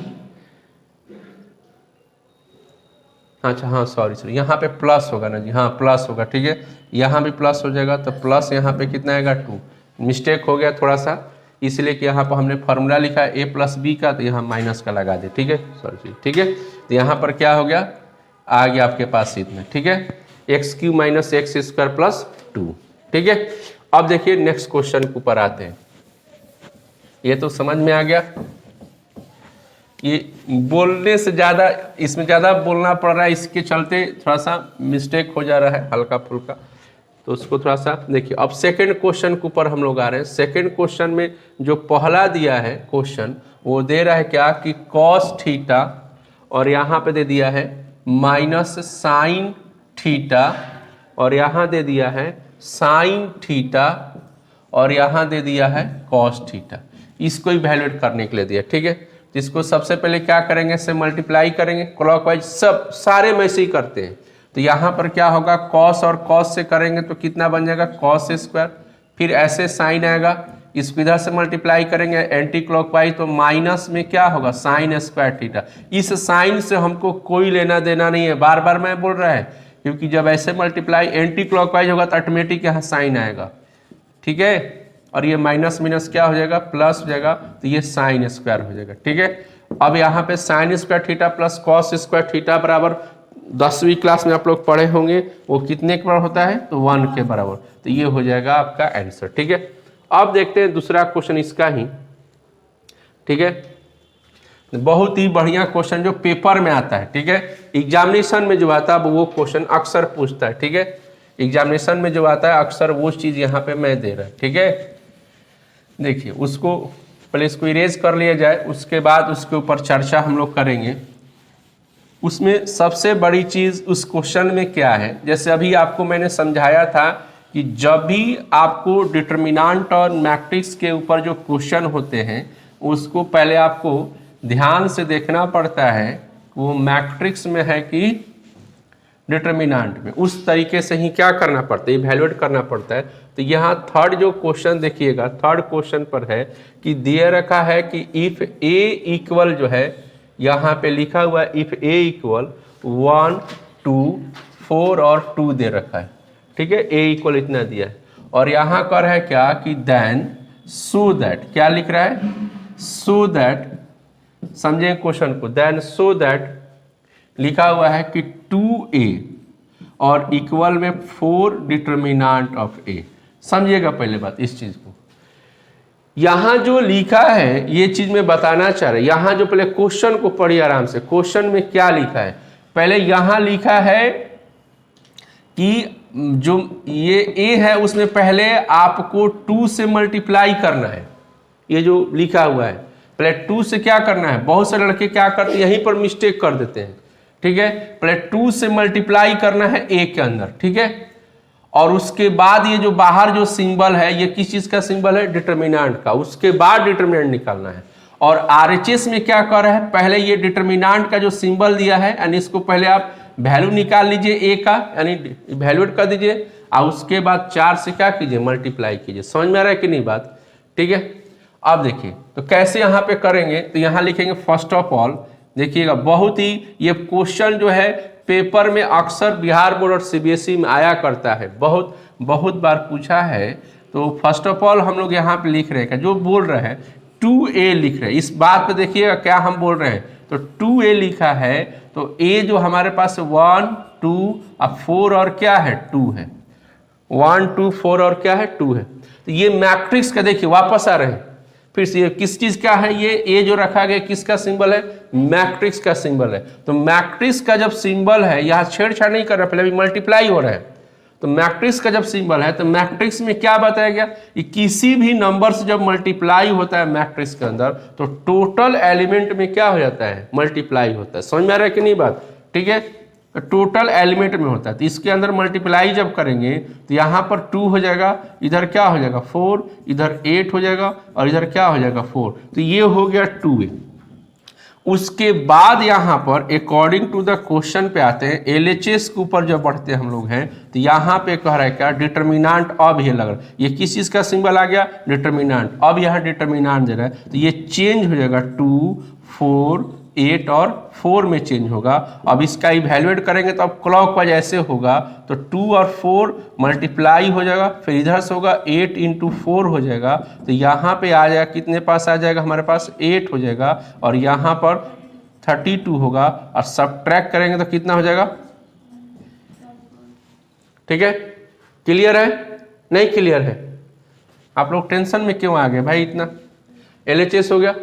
अच्छा हाँ सॉरी यहाँ पे प्लस होगा ना जी, हाँ प्लस होगा, ठीक है। यहाँ भी प्लस हो जाएगा तो प्लस यहाँ पे कितना आएगा 2, मिस्टेक हो गया थोड़ा सा, इसलिए कि यहाँ पर हमने फार्मूला लिखा है ए प्लस बी का, तो यहाँ माइनस का लगा दे, ठीक है सॉरी, ठीक है। तो यहाँ पर क्या हो गया आ गया आपके पास इतना, ठीक है, x Q minus x square plus 2, ठीक है। अब देखिए नेक्स्ट क्वेश्चन के ऊपर आते हैं। ये तो समझ में आ गया, ये बोलने से ज़्यादा इसमें ज़्यादा बोलना पड़ रहा है, इसके चलते थोड़ा सा मिस्टेक हो जा रहा है हल्का फुल्का, तो उसको थोड़ा सा देखिए। अब सेकंड क्वेश्चन के ऊपर हम लोग आ रहे हैं। सेकंड क्वेश्चन में जो पहला दिया है क्वेश्चन वो दे रहा है क्या कि कॉस थीटा और यहाँ पे दे दिया है माइनस साइन थीटा और यहाँ दे दिया है साइन थीटा और यहाँ दे दिया है कॉस थीटा। इसको इवैल्यूएट करने के लिए दिया, ठीक है। इसको सबसे पहले क्या करेंगे, से मल्टीप्लाई करेंगे क्लॉकवाइज, सब सारे में से ही करते हैं। तो यहाँ पर क्या होगा कॉस और कॉस से करेंगे तो कितना बन जाएगा कॉस स्क्वायर, फिर ऐसे साइन आएगा, इसको इधर से मल्टीप्लाई करेंगे एंटी क्लॉकवाइज तो माइनस में क्या होगा साइन स्क्वायर थीटा। इस साइन से हमको कोई लेना देना नहीं है, बार बार मैं बोल रहा है, क्योंकि जब ऐसे मल्टीप्लाई एंटी क्लॉकवाइज होगा तो ऑटोमेटिक यहाँ साइन आएगा, ठीक है। और ये माइनस माइनस क्या हो जाएगा प्लस हो जाएगा, तो ये साइन स्क्वायर हो जाएगा, ठीक है। अब यहाँ पे sine square theta plus cos square theta बराबर 10वीं क्लास में आप लोग पढ़े होंगे, वो कितने के बराबर होता है तो 1 के बराबर। तो ये हो जाएगा आपका आंसर, ठीक है। अब देखते हैं दूसरा क्वेश्चन इसका ही, ठीक है। बहुत ही बढ़िया क्वेश्चन जो पेपर में आता है, ठीक है। एग्जामिनेशन में जो आता है वो क्वेश्चन अक्सर पूछता है, ठीक है। एग्जामिनेशन में जो आता है अक्सर वो चीज़ यहाँ पे मैं दे रहा है, ठीक है। देखिए उसको पहले इसको इरेज कर लिया जाए, उसके बाद उसके ऊपर चर्चा हम लोग करेंगे। उसमें सबसे बड़ी चीज़ उस क्वेश्चन में क्या है, जैसे अभी आपको मैंने समझाया था कि जब भी आपको डिटर्मिनेंट और मैट्रिक्स के ऊपर जो क्वेश्चन होते हैं उसको पहले आपको ध्यान से देखना पड़ता है वो मैट्रिक्स में है कि डिटर्मिनेंट में, उस तरीके से ही क्या करना पड़ता है इवैल्यूएट करना पड़ता है। तो यहाँ थर्ड जो क्वेश्चन देखिएगा, थर्ड क्वेश्चन पर है कि दिए रखा है कि इफ ए इक्वल जो है यहाँ पे लिखा हुआ है इफ ए इक्वल 1 2 4 और 2 दे रखा है, ठीक है। ए इक्वल इतना दिया है और यहाँ कर है क्या कि देन सो दैट, क्या लिख रहा है सो दैट, समझें क्वेश्चन को, देन सो दैट लिखा हुआ है कि 2a और इक्वल में 4 डिटर्मिनेंट ऑफ ए। समझिएगा पहले बात इस चीज को, यहां जो लिखा है ये चीज मैं बताना चाह रहा हूं। यहां जो पहले क्वेश्चन को पढ़िए आराम से, क्वेश्चन में क्या लिखा है, पहले यहां लिखा है कि जो ये ए है उसमें पहले आपको 2 से मल्टीप्लाई करना है, ये जो लिखा हुआ है पहले 2 से क्या करना है। बहुत से लड़के क्या करते हैं यहीं पर मिस्टेक कर देते हैं, ठीक है। पहले 2 से मल्टीप्लाई करना है ए के अंदर, ठीक है। और उसके बाद ये जो बाहर जो सिंबल है ये किस चीज का सिंबल है डिटर्मिनेंट का, उसके बाद डिटर्मिनेंट निकालना है। और आरएचएस में क्या कर रहा है पहले ये डिटर्मिनेंट का जो सिंबल दिया है यानी इसको पहले आप वैल्यू निकाल लीजिए ए का, यानी वैल्यूएट कर दीजिए और उसके बाद 4 से क्या कीजिए मल्टीप्लाई कीजिए। समझ में आ रहा है कि नहीं बात, ठीक है। अब देखिए तो कैसे यहाँ पे करेंगे, तो यहाँ लिखेंगे फर्स्ट ऑफ ऑल, देखिएगा बहुत ही ये क्वेश्चन जो है पेपर में अक्सर बिहार बोर्ड और सीबीएसई में आया करता है, बहुत बार पूछा है। तो फर्स्ट ऑफ ऑल हम लोग यहाँ पे लिख रहे हैं जो बोल रहे हैं 2a लिख रहे हैं, इस बात पे देखिएगा क्या हम बोल रहे हैं। तो 2a लिखा है तो a जो हमारे पास 1 2 और 4 और क्या है 2 है, 1 2 4 और क्या है 2 है। तो ये मैट्रिक्स का देखिए वापस आ रहे हैं फिर से, ये किस चीज का है, ये ए जो रखा गया किसका सिंबल है मैट्रिक्स का सिंबल है। तो मैट्रिक्स का जब सिंबल है यहाँ छेड़छाड़ नहीं कर रहा, पहले अभी मल्टीप्लाई हो रहा है, तो मैट्रिक्स का जब सिंबल है तो मैट्रिक्स में क्या बताया गया कि किसी भी नंबर से जब मल्टीप्लाई होता है मैट्रिक्स के अंदर तो टोटल एलिमेंट में क्या हो जाता है, मल्टीप्लाई होता है। समझ में आ रहा है कि नहीं बात, ठीक है, टोटल एलिमेंट में होता है। तो इसके अंदर मल्टीप्लाई जब करेंगे तो यहाँ पर 2 हो जाएगा, इधर क्या हो जाएगा 4, इधर 8 हो जाएगा और इधर क्या हो जाएगा 4, तो ये हो गया 2a। उसके बाद यहाँ पर अकॉर्डिंग टू द क्वेश्चन पे आते हैं, एलएचएस के ऊपर जब बढ़ते हम लोग हैं तो यहाँ पे कह रहा है क्या, डिटर्मिनांट अब ये लग रहा है, ये किस चीज़ का सिंबल आ गया, डिटर्मिनांट। अब यहाँ डिटर्मिनांट दे रहा है तो ये चेंज हो जाएगा 2, 4, 8 और 4 में चेंज होगा। अब इसका इवैल्यूएट करेंगे तो अब क्लॉकवाइज ऐसे होगा तो 2 और 4 मल्टीप्लाई हो जाएगा, फिर इधर से होगा 8 इंटू 4 हो जाएगा, तो यहाँ पे आ जाएगा, कितने पास आ जाएगा हमारे पास 8 हो जाएगा, और यहाँ पर 32 होगा और सब्ट्रैक्ट करेंगे तो कितना हो जाएगा, ठीक है। क्लियर है, नहीं क्लियर है? आप लोग टेंशन में क्यों आ गए भाई इतना? एलएचएस हो गया।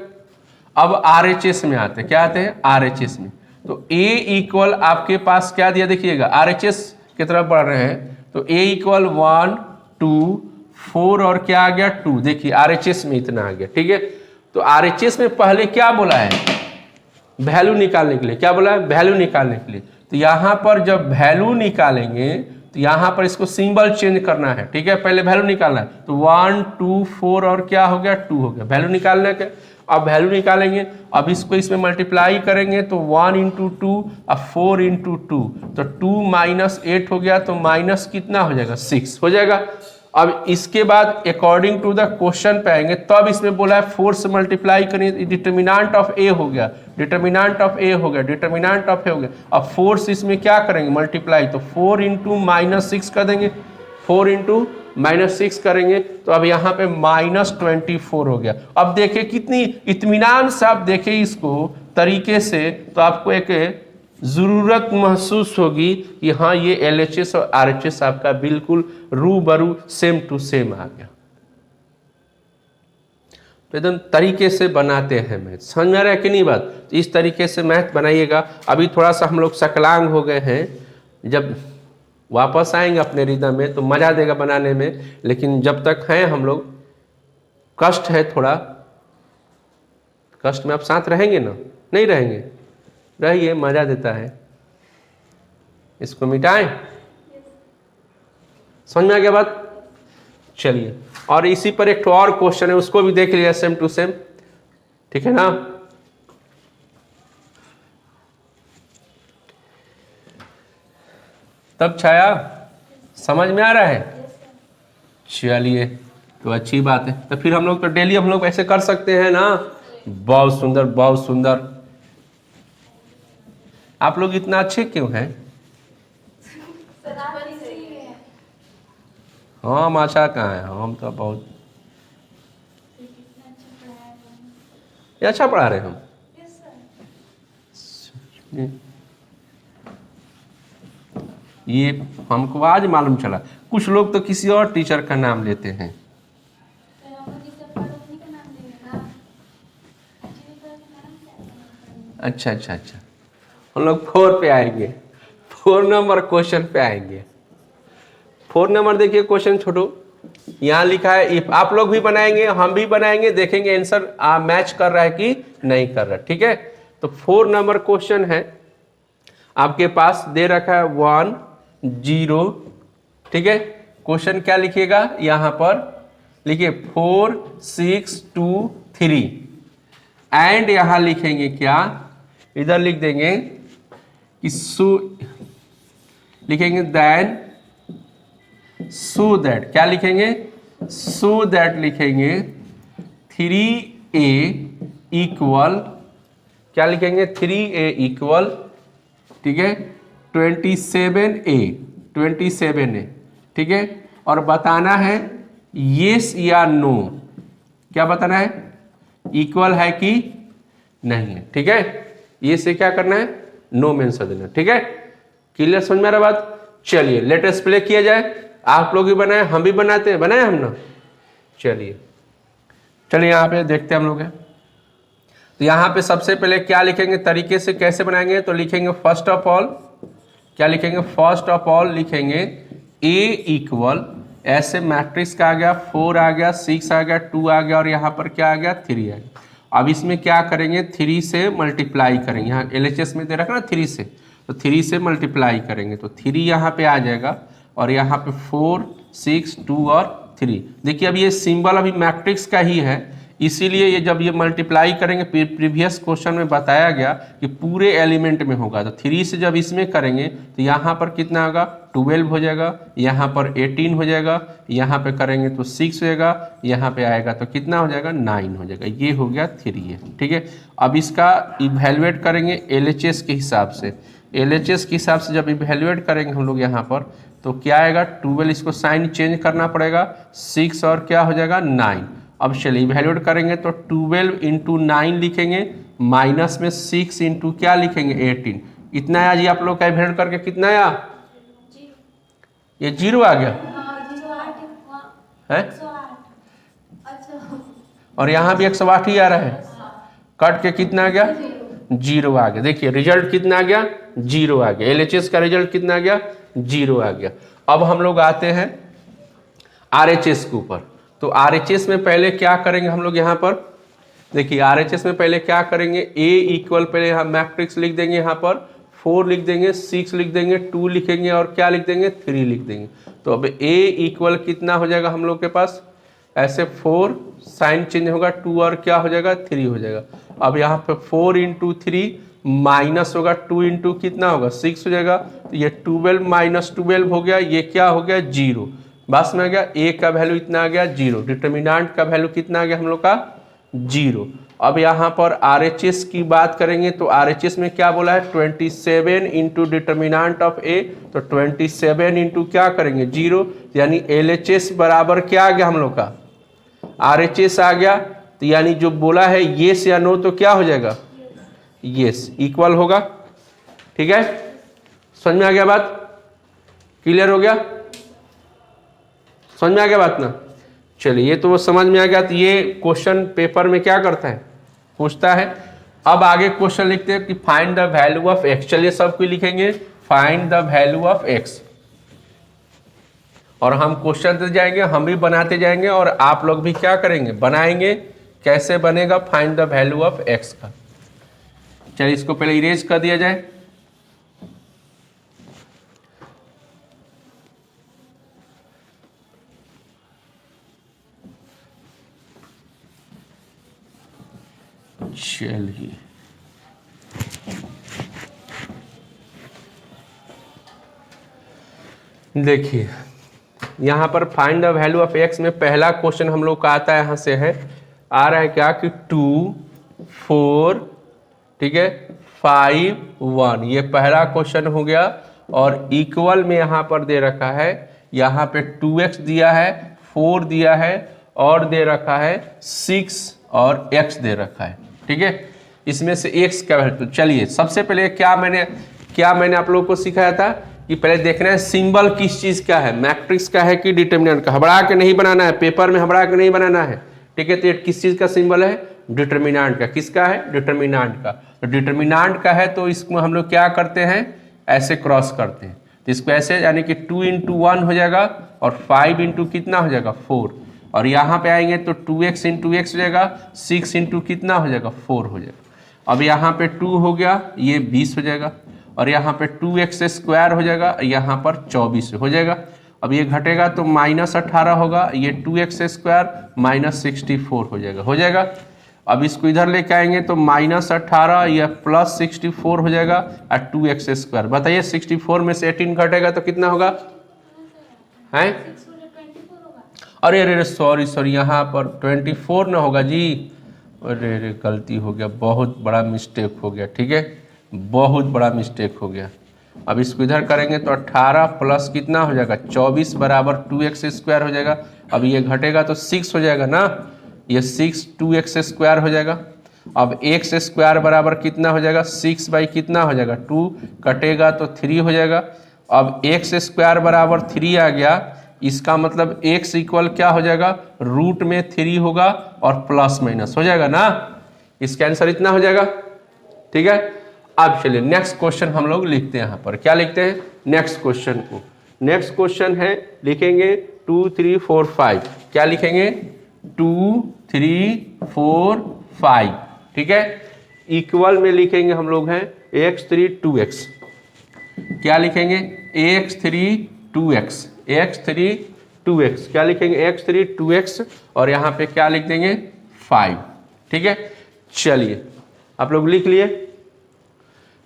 अब आरएचएस में आते हैं, क्या आते हैं आरएचएस में। तो A इक्वल आपके पास क्या दिया, देखिएगा आरएचएस की तरफ बढ़ रहे हैं तो A इक्वल 1, 2, 4 और क्या आ गया 2। देखिए आरएचएस में इतना आ गया, ठीक है। तो आरएचएस में पहले क्या बोला है, वैल्यू निकालने के लिए, क्या बोला है, वैल्यू निकालने के लिए। तो यहाँ पर जब वैल्यू निकालेंगे तो यहाँ पर इसको सिंबल चेंज करना है, ठीक है, पहले वैल्यू निकालना है। तो 1, 2, 4 और क्या हो गया 2 हो गया, वैल्यू निकालने के। अब वैल्यू निकालेंगे, अब इसको इसमें मल्टीप्लाई करेंगे तो 1 इंटू 2 अब 4 इंटू 2, तो 2 माइनस 8 हो गया, तो माइनस कितना हो जाएगा 6 हो जाएगा। अब इसके बाद अकॉर्डिंग टू द क्वेश्चन पे आएंगे, तब इसमें बोला है 4 से मल्टीप्लाई करेंगे, डिटर्मिनेंट ऑफ ए हो गया, डिटर्मिनेंट ऑफ ए हो गया, डिटर्मिनेंट ऑफ ए हो गया। अब 4 से इसमें क्या करेंगे मल्टीप्लाई, तो 4 इंटू माइनस 6 कर देंगे, 4 इंटू माइनस 6 करेंगे तो अब यहाँ पे माइनस 24 हो गया। अब देखिए कितनी इत्मीनान से आप देखें इसको तरीके से, तो आपको एक ज़रूरत महसूस होगी कि हाँ ये एलएचएस और आरएचएस आपका बिल्कुल रूबरू सेम टू सेम आ गया। तो एकदम तरीके से बनाते हैं मैथ, समझ में आ रहा है कि नहीं बात? तो इस तरीके से मैथ बनाइएगा। अभी थोड़ा सा हम लोग सकलांग हो गए हैं, जब वापस आएंगे अपने रिदम में तो मज़ा देगा बनाने में, लेकिन जब तक हैं हम लोग कष्ट है, थोड़ा कष्ट में आप साथ रहेंगे ना, नहीं रहेंगे, रहिए, मज़ा देता है। इसको मिटाएं, समझ में आ गया बात? चलिए, और इसी पर एक और क्वेश्चन है, उसको भी देख लिया सेम टू सेम, ठीक है ना। तब छाया समझ में आ रहा है? चलिए, तो अच्छी बात है। तो फिर हम लोग तो डेली हम लोग ऐसे कर सकते हैं ना। बहुत सुंदर, बहुत सुंदर। आप लोग इतना अच्छे क्यों हैं? हम अच्छा कहाँ है, हम तो बहुत ये अच्छा पढ़ा रहे हम। ये हमको आज मालूम चला, कुछ लोग तो किसी और टीचर का नाम लेते हैं। अच्छा अच्छा अच्छा, हम लोग 4 पे आएंगे, 4 नंबर क्वेश्चन पे आएंगे। 4 नंबर देखिए क्वेश्चन छोटो, यहाँ लिखा है इफ। आप लोग भी बनाएंगे, हम भी बनाएंगे, देखेंगे आंसर मैच कर रहा है कि नहीं कर रहा, ठीक है। तो 4 नंबर क्वेश्चन है, आपके पास दे रखा है 1, 0, ठीक है। क्वेश्चन क्या लिखिएगा, यहाँ पर लिखिए 4, 6, 2, 3 एंड यहाँ लिखेंगे क्या, इधर लिख देंगे कि लिखेंगे देन सो दैट, क्या लिखेंगे, सो दैट लिखेंगे 3a इक्वल, क्या लिखेंगे 3a इक्वल, ठीक है 27a, 27a, ठीक है। और बताना है येस या नो, क्या बताना है, इक्वल है कि नहीं है, ठीक है। ये से क्या करना है, नो मेंशन देना, ठीक है। क्लियर, समझ में आ रहा बात? चलिए लेटेस्ट प्ले किया जाए। आप लोग भी बनाए, हम भी बनाते हैं, बनाए हम ना। चलिए चलिए यहाँ पे देखते हैं हम लोग हैं। तो यहाँ पे सबसे पहले क्या लिखेंगे, तरीके से कैसे बनाएंगे, तो लिखेंगे फर्स्ट ऑफ ऑल, क्या लिखेंगे, फर्स्ट ऑफ ऑल लिखेंगे ए इक्वल ऐसे मैट्रिक्स का आ गया 4 आ गया 6 आ गया 2 आ गया और यहाँ पर क्या आ गया 3 आ गया। अब इसमें क्या करेंगे 3 से मल्टीप्लाई करेंगे, यहाँ LHS में दे रखा ना 3 से, तो 3 से मल्टीप्लाई करेंगे तो 3 यहाँ पे आ जाएगा और यहाँ पे 4 6 2 और 3। देखिए अब ये सिंबल अभी मैट्रिक्स का ही है, इसीलिए ये जब ये मल्टीप्लाई करेंगे प्रीवियस क्वेश्चन में बताया गया कि पूरे एलिमेंट में होगा, तो 3 से जब इसमें करेंगे तो यहाँ पर कितना होगा 12 हो जाएगा, यहाँ पर 18 हो जाएगा, यहाँ पे करेंगे तो 6 हो जाएगा, यहाँ पे आएगा तो कितना हो जाएगा 9 हो जाएगा। ये हो गया 3 है, ठीक है। अब इसका इवेल्युएट करेंगे LHS के हिसाब से, LHS के हिसाब से जब इवेल्युएट करेंगे हम लोग यहाँ पर तो क्या आएगा 12, इसको साइन चेंज करना पड़ेगा, 6 और क्या हो जाएगा 9। अब चलिए इवेल्युएट करेंगे तो 12 इंटू 9 लिखेंगे, माइनस में 6 इंटू क्या लिखेंगे 18। इतना आया जी आप लोग का इवेल्युएट करके कितना आया, ये 0 आ गया है, और यहाँ भी 108 ही आ रहा है, कट के कितना आ गया 0 आ गया। देखिए रिजल्ट कितना आ गया 0 आ गया, LHS का रिजल्ट कितना आ गया 0 आ गया। अब हम लोग आते हैं RHS के ऊपर, तो RHS में पहले क्या करेंगे हम लोग यहाँ पर, देखिए RHS में पहले क्या करेंगे A इक्वल पहले हम मैट्रिक्स लिख देंगे, यहाँ पर 4 लिख देंगे, 6 लिख देंगे, 2 लिखेंगे और क्या लिख देंगे 3 लिख देंगे। तो अब A इक्वल कितना हो जाएगा हम लोग के पास, ऐसे 4 साइन चेंज होगा 2 और क्या हो जाएगा 3 हो जाएगा। अब यहाँ पे 4 इंटू 3 माइनस होगा 2 इंटू कितना होगा 6 हो जाएगा, तो ये 12 माइनस 12 हो गया, ये क्या हो गया 0, बस में आ गया। A का वैल्यू इतना आ गया 0, डिटर्मिनेंट का वैल्यू कितना आ गया हम लोग का 0। अब यहाँ पर RHS की बात करेंगे तो RHS में क्या बोला है 27 इंटू डिटर्मिनेंट ऑफ A, तो 27 इंटू क्या करेंगे 0, यानी LHS बराबर क्या आ गया हम लोग का RHS आ गया, तो यानी जो बोला है येस या नो तो क्या हो जाएगा येस इक्वल होगा, ठीक है। समझ में आ गया बात, क्लियर हो गया, समझ में आ गया बात ना। चलिए ये तो वो समझ में आ गया, तो ये क्वेश्चन पेपर में क्या करता है पूछता है। अब आगे क्वेश्चन लिखते हैं कि find the value of x, चलिए सबको लिखेंगे find the value of x, और हम क्वेश्चन दे जाएंगे, हम भी बनाते जाएंगे और आप लोग भी क्या करेंगे बनाएंगे, कैसे बनेगा find the value of x का। चलिए इसको पहले इरेज कर दिया जाए, चलिए देखिए यहाँ पर find the value of x में पहला क्वेश्चन हम लोग का आता है, यहाँ से है आ रहा है क्या कि 2 4 ठीक है 5 1, ये पहला क्वेश्चन हो गया। और इक्वल में यहाँ पर दे रखा है, यहाँ पे 2x दिया है, 4 दिया है और दे रखा है 6 और x दे रखा है, ठीक है। इसमें से x का वैल्यू, तो चलिए सबसे पहले क्या मैंने आप लोगों को सिखाया था कि पहले देखना है सिंबल किस चीज का है, मैट्रिक्स का है कि डिटर्मिनेंट का। हबड़ा के नहीं बनाना है, पेपर में हबड़ा के नहीं बनाना है, ठीक है। तो ये किस चीज का सिंबल है डिटर्मिनेंट का, किसका है डिटर्मिनेंट का। तो डिटर्मिनेंट का है तो इसको हम लोग क्या करते हैं ऐसे क्रॉस करते हैं, तो इसको ऐसे यानी कि 2 इंटू 1 हो जाएगा और 5 इंटू कितना हो जाएगा 4, और यहाँ पे आएंगे तो 2x इंटू x हो जाएगा, 6 इंटू कितना हो जाएगा 4 हो जाएगा। अब यहाँ पे 2 हो गया, ये 20 हो जाएगा, और यहाँ पे 2x स्क्वायर हो जाएगा, यहाँ पर 24 हो जाएगा। अब ये घटेगा तो -18 होगा, ये 2x स्क्वायर -64 हो जाएगा। अब इसको इधर लेके आएंगे तो -18 या +64 हो जाएगा और 2x स्क्वायर। बताइए 64 में से 18 घटेगा तो कितना होगा हैं? अरे सॉरी यहाँ पर 24 ना होगा जी, अरे गलती हो गया, बहुत बड़ा मिस्टेक हो गया, ठीक है, बहुत बड़ा मिस्टेक हो गया। अब इसको इधर करेंगे तो 18 प्लस कितना हो जाएगा 24 बराबर 2x स्क्वायर हो जाएगा। अब ये घटेगा तो 6 हो जाएगा ना, ये 6 2x स्क्वायर हो जाएगा। अब x स्क्वायर बराबर कितना हो जाएगा 6 बाई कितना हो जाएगा 2, कटेगा तो 3 हो जाएगा। अब x स्क्वायर बराबर 3 आ गया, इसका मतलब x इक्वल क्या हो जाएगा रूट में 3 होगा और प्लस माइनस हो जाएगा ना, इसका आंसर इतना हो जाएगा, ठीक है। अब चलिए नेक्स्ट क्वेश्चन हम लोग लिखते हैं, यहाँ पर क्या लिखते हैं नेक्स्ट क्वेश्चन को, नेक्स्ट क्वेश्चन है, लिखेंगे 2 3 4 5। क्या लिखेंगे? 2 3 4 5, ठीक है। इक्वल में लिखेंगे हम लोग हैं x3 2x। क्या लिखेंगे? x3 2x, x3 2x। क्या लिखेंगे? x3 2x और यहाँ पे क्या लिख देंगे? 5, ठीक है। चलिए आप लोग लिख लिए,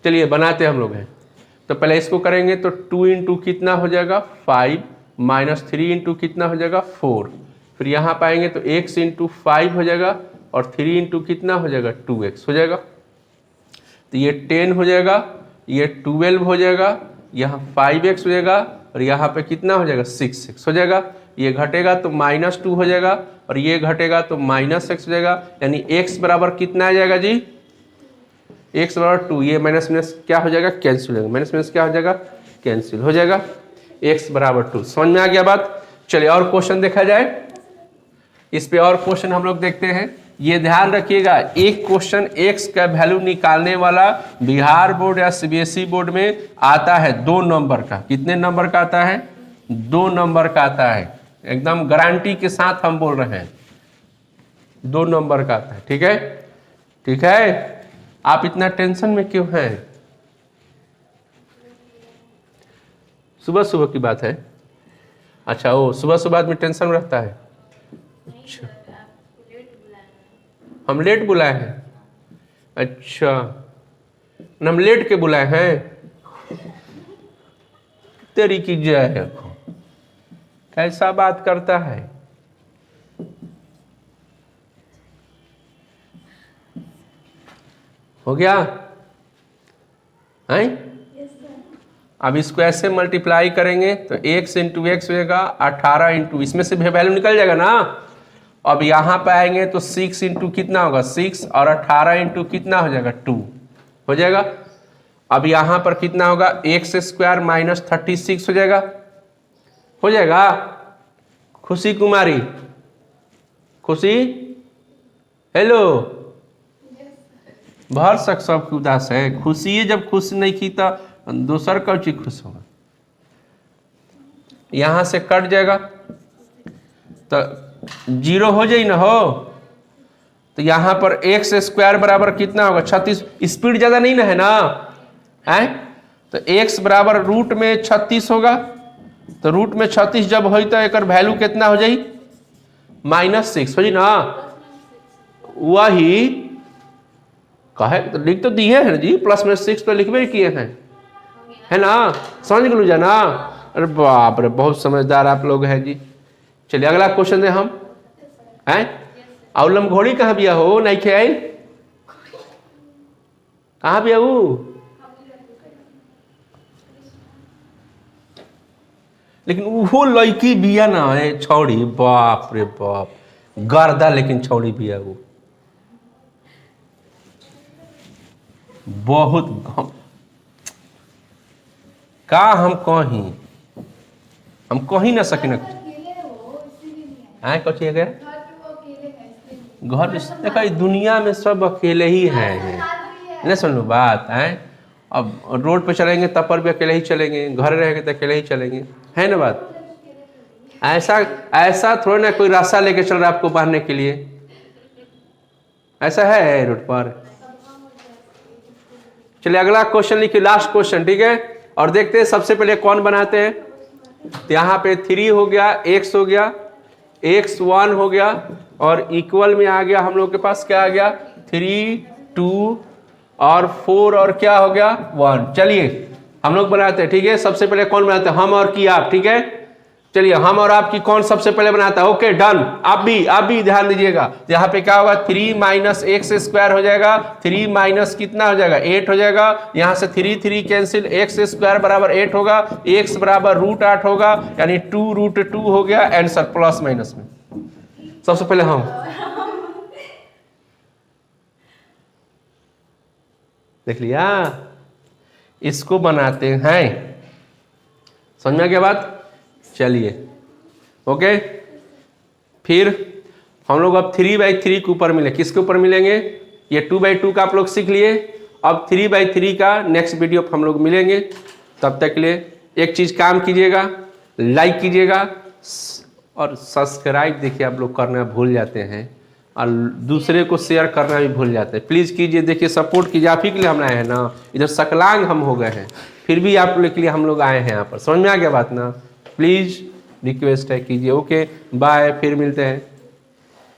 चलिए बनाते हम लोग हैं। तो पहले इसको करेंगे तो 2 इंटू कितना हो जाएगा? 5 माइनस 3 इंटू कितना हो जाएगा? 4। फिर यहाँ पाएंगे तो x इंटू 5 हो जाएगा और 3 इंटू कितना हो जाएगा? 2x हो जाएगा। तो ये 10 हो जाएगा, ये 12 हो जाएगा, यहाँ 5x हो जाएगा और यहाँ पे कितना हो जाएगा? 6x हो जाएगा। ये घटेगा तो -2 हो जाएगा और ये घटेगा तो -x हो जाएगा। यानी x बराबर कितना आ जाएगा जी? x बराबर 2। ये माइनस माइनस क्या हो जाएगा? कैंसिल हो जाएगा। माइनस माइनस क्या हो जाएगा? कैंसिल हो जाएगा। x बराबर 2। समझ में आ गया बात? चलिए और क्वेश्चन देखा जाए। इस पे और क्वेश्चन हम लोग देखते हैं। ये ध्यान रखिएगा, एक क्वेश्चन x का वैल्यू निकालने वाला बिहार बोर्ड या सीबीएसई बोर्ड में आता है 2 नंबर का। कितने नंबर का आता है? 2 नंबर का आता है। एकदम गारंटी के साथ हम बोल रहे हैं 2 नंबर का आता है, ठीक है। ठीक है, आप इतना टेंशन में क्यों हैं? सुबह सुबह की बात है। अच्छा, वो सुबह सुबह आदमी टेंशन में रहता है। अच्छा, हम लेट बुलाए हैं? अच्छा, हम लेट के बुलाए हैं? तेरी की जय है, कैसा बात करता है। हो गया है? अब इसको ऐसे मल्टीप्लाई करेंगे तो x इंटू एक्स होगा 18 इंटू, इसमें से वैल्यू निकल जाएगा ना। अब यहाँ पे आएंगे तो 6 इंटू कितना होगा? 6 और 18 इंटू कितना हो जाएगा? 2 हो जाएगा। अब यहाँ पर कितना होगा? x स्क्वायर माइनस 36 हो जाएगा। हो जाएगा। खुशी कुमारी, खुशी, हेलो। भर सक सबकी उदास है। खुशी जब खुश नहीं की तो दूसर कौन चीज खुश होगा? यहां से कट जाएगा तो 0 हो जाए ना हो। तो यहां पर x स्क्वायर बराबर कितना होगा? 36। स्पीड ज्यादा नहीं ना है ना है? तो x बराबर रूट में 36 होगा। तो रूट में 36 जब हो तो एक वैल्यू कितना हो जाए? -6 हो जाए ना। वही कहे तो लिख तो दिए हैं जी, प्लस में 6 तो लिखवे किए हैं, है ना। समझ गलू जाना। अरे बाप रे, बहुत समझदार आप लोग हैं जी। चलिए अगला क्वेश्चन दे हम हैं। औलम घोड़ी कहाँ बिया हो? नहीं खेल कहाँ बिया हो? लेकिन वो लड़की बिया ना है छौड़ी, बाप रे बाप, गर्दा लेकिन छौड़ी बिया वो बहुत का हम कहीं ना सके ना। कुछ अगर घर में देखा, दुनिया में सब अकेले ही हैं। नहीं सुन लो बात है। अब रोड पे चलेंगे तब पर भी अकेले ही चलेंगे, घर रहेंगे तो अकेले ही चलेंगे, है ना बात। ऐसा थोड़ा ना कोई रास्ता लेके चल रहा है आपको बांधने के लिए। ऐसा है रोड पर। चलिए अगला क्वेश्चन लिखिए, लास्ट क्वेश्चन, ठीक है। और देखते हैं सबसे पहले कौन बनाते हैं। तो यहाँ पे 3 हो गया, x हो गया, x1 हो गया और इक्वल में आ गया हम लोग के पास क्या आ गया? 3 2 और 4 और क्या हो गया? 1। चलिए हम लोग बनाते हैं, ठीक है। सबसे पहले कौन बनाते हैं? हम और की आप, ठीक है। चलिए हम और आपकी कौन सबसे पहले बनाता है? Okay done. आप भी ध्यान दीजिएगा। यहाँ पे क्या होगा? 3 माइनस एक्स स्क्वायर हो जाएगा। 3 माइनस कितना हो जाएगा? 8 हो जाएगा। यहाँ से 3 कैंसिल, एक्स स्क्वायर बराबर 8 होगा, x बराबर √8 होगा, यानी 2√2 हो गया आंसर प्लस माइनस में। सबसे पहले हम देख लिया, इसको बनाते हैं। समझ में आ गया बात? चलिए ओके। फिर हम लोग अब 3/3 के ऊपर मिले। किसके ऊपर मिलेंगे? ये 2/2 का आप लोग सीख लिए। अब 3/3 का नेक्स्ट वीडियो हम लोग मिलेंगे। तब तक के लिए एक चीज़ काम कीजिएगा, लाइक कीजिएगा और सब्सक्राइब देखिए आप लोग करना भूल जाते हैं और दूसरे को शेयर करना भी भूल जाते हैं। प्लीज़ कीजिए, देखिए सपोर्ट कीजिए, आप ही के लिए हम आए हैं ना, इधर सकलांग हम हो गए हैं, फिर भी आप लोग के लिए हम लोग आए हैं यहाँ पर। समझ में आ गया बात ना? प्लीज़ रिक्वेस्ट है कीजिए। ओके बाय, फिर मिलते हैं।